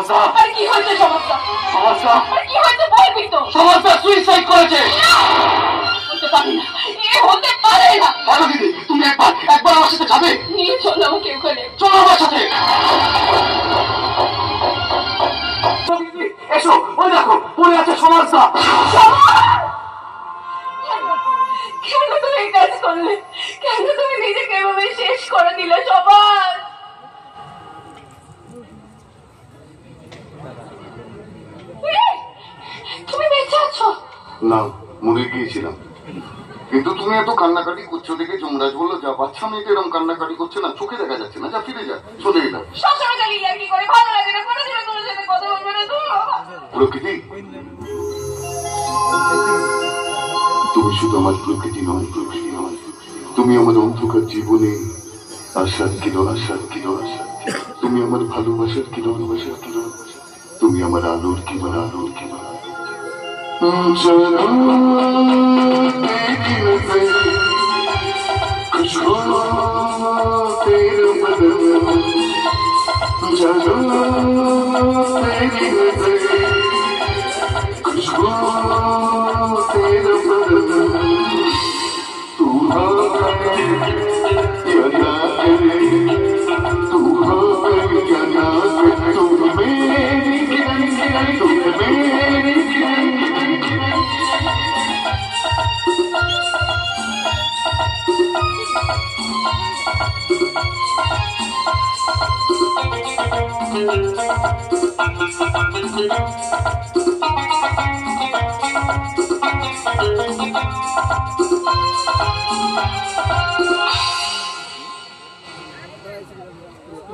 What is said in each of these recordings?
আরে কি হয়েছে সমস্যা? সমস্যা আরে কি হয়েছে বলবি তো? সমস্যা সুইসাইড করেছে। হতে পারে না, এ হতে পারে না। বলো দিদি, তুমি একবার আমার সাথে যাবে? নিয়ে চলো আমাকে ওখানে। চলো আমার সাথে। এসো, ওই দেখো পড়ে আছে সমস্যা। কেন তুমি এই কাজ করলে? কেন তুমি নিজেকে এভাবে শেষ করে দিলে সবার? তুমি বেঁচে আছো? না, মরে গিয়েছিলাম। কিন্তু তুমি এত কান্নাকাটি করছো দেখে যমরাজ বললো, যা বাচ্চা মেয়েকে এরকম কান্নাকাটি করছে না, চোখে দেখা যাচ্ছে না, যা ফিরে যা, চলে এলাম। সবসময় খালি ইয়ার্কি করে, ভালো লাগে না, কোনো দিনও তোমার সাথে কথা বলবে না। প্রকৃতি, তুমি শুধু আমার প্রকৃতি নয়, প্রকৃতি নয়, তুমি আমার অন্ধকার জীবনে আশার কিরণ, আশার কিরণ, আশার কিরণ। তুমি আমার ভালোবাসার কিরণ, ভালোবাসার কিরণ। তুমি আমার আলোর কিরণ, আলোর কিরণ। खुशबू तेरे बदन, जादू तेरी नजर, खुशबू तेरे बदन, तू हो या ना करे, तू हो या ना करे, तू मेरी किरण, तू मेरी किरण।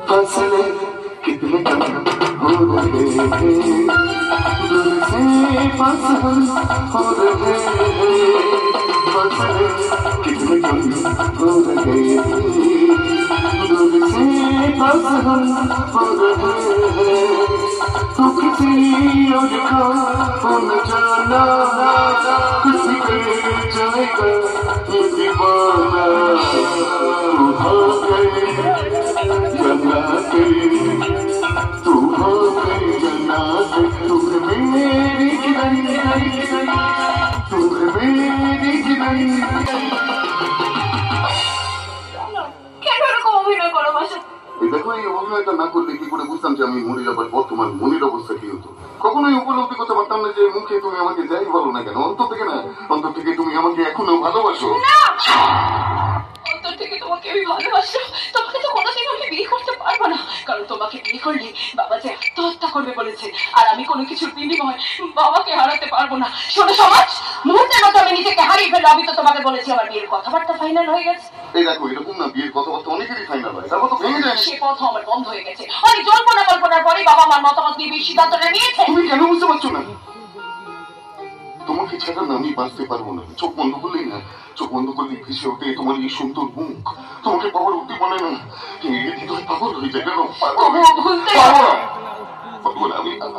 फसले कितने कम हो रहे हैं, दूर से पास हम हो रहे हैं। फसले कितने कम हो रहे हैं, दूर से पास हम हो रहे हैं। तू किसी और का हो न जाना, किसी के जाएगा ये दीवाना। तू हो गई जना गई, तू हो गई जना गई, तू मेरी किरण, तू मेरी किरण। কেন এরকম অভিনয় করো মাসে? দেখো, এই অভিনয়টা না করলে কি করে বুঝতাম যে আমি মরে যাবার পর তোমার মনের অবস্থা কি হতো? কখনোই উপলব্ধি করতে পারতাম না যে মুখে তুমি আমাকে যাই বলো না কেন, অন্তর থেকে না, অন্তর থেকে তুমি আমাকে এখনো ভালোবাসো। অন্তর থেকে তোমাকে আমি ভালোবাসি। তোমাকে তো কোনোদিন আমি বিয়ে করতে পারবো না, কারণ তোমাকে বিয়ে করলে বাবা যে আত্মহত্যা করবে বলেছে, আর আমি কোনো কিছুর বিনিময়ে বাবাকে হারাতে পারবো না। শোনো সমাজ, মুহূর্তের মতো আমি নিজেকে হারিয়ে ফেলবো। আমি তো তোমাকে বলেছি আমার বিয়ের কথাবার্তা ফাইনাল হয়ে গেছে। এই দেখো, এরকম না, বিয়ের কথাবার্তা অনেকেরই ফাইনাল হয়, তারপর তো ভেঙে যায়। সে পথ আমার বন্ধ হয়ে গেছে। অনেক জল্পনা কল্পনার পরে বাবা আমার মতামত নিয়ে সিদ্ধান্তটা নিয়েছে। তুমি কেন বুঝতে পারছো না? তোমাকে ছাড়া না আমি বাঁচতে পারবো না। চোখ বন্ধ করলেই না, চোখ বন্ধ করলেই ভেসে ওঠে তোমার এই সুন্দর মুখ। তোমাকে পাওয়ার উদ্দীপনে না হৃদয় পাগল হয়ে যায়। কেন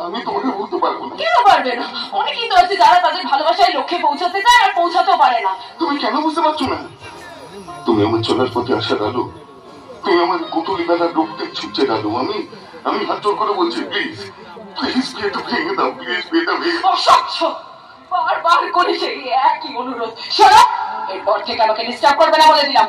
আমি তোমাকে বলতে পারবো না। কেন পারবে না? অনেকেই তো আছে যারা তাদের ভালোবাসায় লক্ষ্যে পৌঁছাতে চায় আর পৌঁছাতেও পারে না। তুমি কেন বুঝতে পারছো না? তুমি আমার চলার পথে আসার আলো, তুমি আমার কুটুলি বেলার রক্তের ছুটছে আলো। আমি হাত জোর করে বলছি, প্লিজ প্লিজ বিয়েটা ভেঙে দাও, প্লিজ বিয়েটা ভেঙে দাও। অসহ্য, বারবার করেছে একই অনুরোধ। শোনো, এরপর থেকে আমাকে ডিস্টার্ব করবে না বলে দিলাম।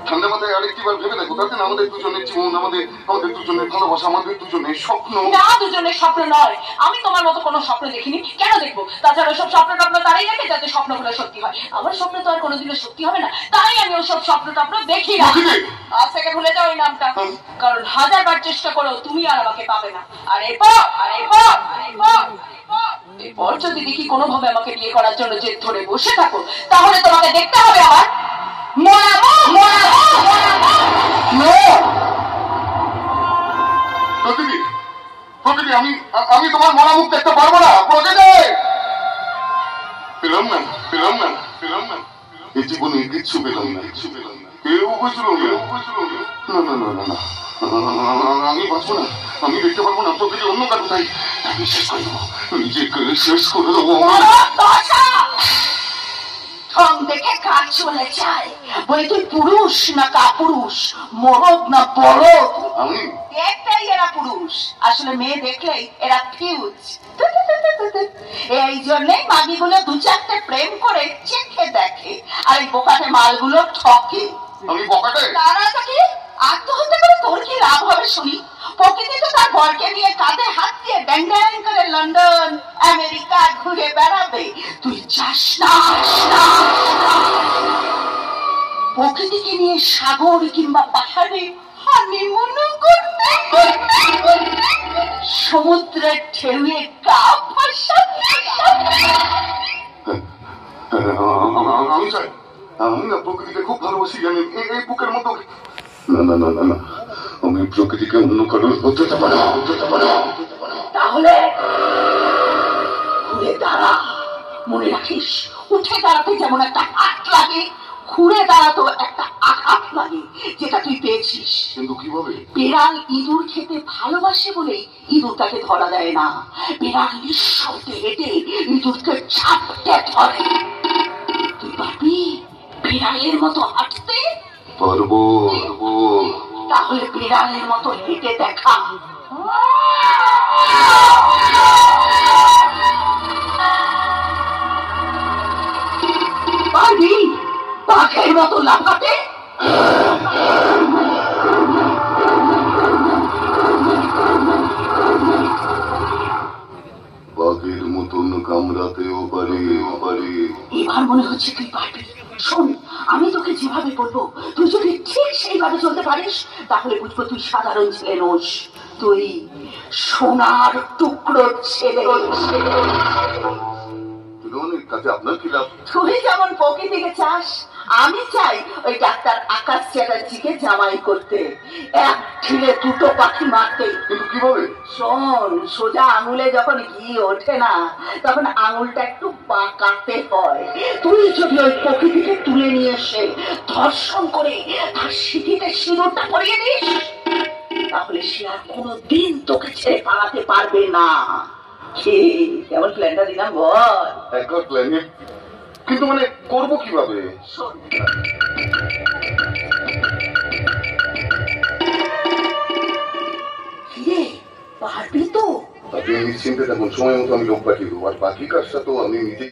ঠান্ডা মাথায় আরেকটি বার ভেবে দেখো, তাতে আমাদের দুজনের জীবন, আমাদের দুজনের ভালোবাসা, আমাদের দুজনের স্বপ্ন। না, দুজনের স্বপ্ন নয়। আমি তোমার মতো কোনো স্বপ্ন দেখিনি, কেন দেখবো? তাছাড়া ওসব স্বপ্ন টপ্ন তারাই দেখে যাতে স্বপ্নগুলো সত্যি হয়। আমার স্বপ্ন তো আর কোনোদিনও সত্যি হবে না, তাই আমি ওসব স্বপ্ন টপ্ন দেখি না। আজ থেকে ভুলে যাও এই নামটা, কারণ 1000 বার চেষ্টা করেও তুমি আর আমাকে পাবে না। আর এরপর যদি দেখি কোনোভাবে আমাকে বিয়ে করার জন্য জেদ ধরে বসে থাকো, তাহলে তোমাকে দেখতে হবে আমার আমি তোমার মরা মুখ দেখতে পারবো না। পেলাম না, পেলাম না, পেলাম না, এই জীবনে কিচ্ছু পেলাম না, কিচ্ছু পেলাম না। কেউ বুঝলো না, না না না না না, আমি বাঁচবো না, আমি দেখতে পারবো না প্রকৃতি অন্য কারো। তাই আমি শেষ করে দেবো, নিজেকে শেষ করে দেবো। ঠং দেখে কাজ চলে যায়। বলে তুই পুরুষ না কাপুরুষ, মরদ না বলদ? আমি দেখতেই এরা পুরুষ, আসলে মেয়ে দেখলেই এরা ফিউজ। এই জন্যই মাগিগুলো দু চারটে প্রেম করে চেখে দেখে, আর এই বোকাটে মালগুলো ঠকে। আমি বকাটে? তারা তাকে আত্মহত্যা করে তোর কি লাভ হবে শুনি? প্রকৃতি তো তার বরকে নিয়ে কাঁধে হাত দিয়ে ড্যাং ড্যাং করে লন্ডন আমেরিকা ঘুরে বেড়াবে, তুই চাস না। প্রকৃতিকে নিয়ে সাগর কিংবা পাহাড়ে হানিমুন করতে সমুদ্রের ঢেউয়ে গা ভাসাতে। আমি চাই, আমি না প্রকৃতিকে খুব ভালোবাসি, জানি এই বুকের মতো। না না না না না, আমি প্রকৃতিকে অন্য কারোর হতে পারে। তাহলে ঘুরে দাঁড়া। মনে রাখিস, উঠে দাঁড়াতে যেমন একটা হাত লাগে, ঘুরে দাঁড়াতেও একটা আঘাত লাগে, যেটা তুই পেয়েছিস। কিন্তু কিভাবে? বিড়াল ইঁদুর খেতে ভালোবাসে বলেই ইঁদুর তাকে ধরা দেয় না। বিড়াল নিঃশব্দে হেঁটে ইঁদুরকে চাপতে ধরে। তুই পারবি বিড়ালের মতো হাঁটতে? পারবো। তাহলে বিড়ালের মতো হেঁটে দেখা। পারবি বাঘের মতো লাফাতে? বাঘের মতন কামড়াতেও পারি। এবার মনে হচ্ছে তুই পারবি। শোন, আমি তোকে যেভাবে বলবো তুই যদি ঠিক সেইভাবে চলতে পারিস, তাহলে বুঝবো তুই সাধারণ ছেলে নোস, তুই সোনার টুকরো ছেলে। তাতে আপনার কি লাভ? তুই যেমন প্রকৃতিকে চাস, আমি চাই ওই ডাক্তার আকাশ চ্যাটার্জিকে জামাই করতে, এক ঢিলে দুটো পাখি মারতে। কিন্তু কিভাবে? শোন, সোজা আঙুলে যখন ঘি ওঠে না, তখন আঙুলটা একটু বাঁকাতে হয়। তুই যদি ওই প্রকৃতিকে তুলে নিয়ে এসে ধর্ষণ করে তার সিঁথিতে সিঁদুরটা পরিয়ে দিস, তাহলে সে আর কোনোদিন তোকে ছেড়ে পালাতে পারবে না। কেমন প্ল্যানটা দিলাম বল? একবার প্ল্যানে, কিন্তু মানে করবো কিভাবে? শোন, পারবি তো? আপনি নিশ্চিন্তে থাকুন, সময় মতো আমি লোক পাঠিয়ে দেবো, আর বাকি কাজটা তো আমি নিজেই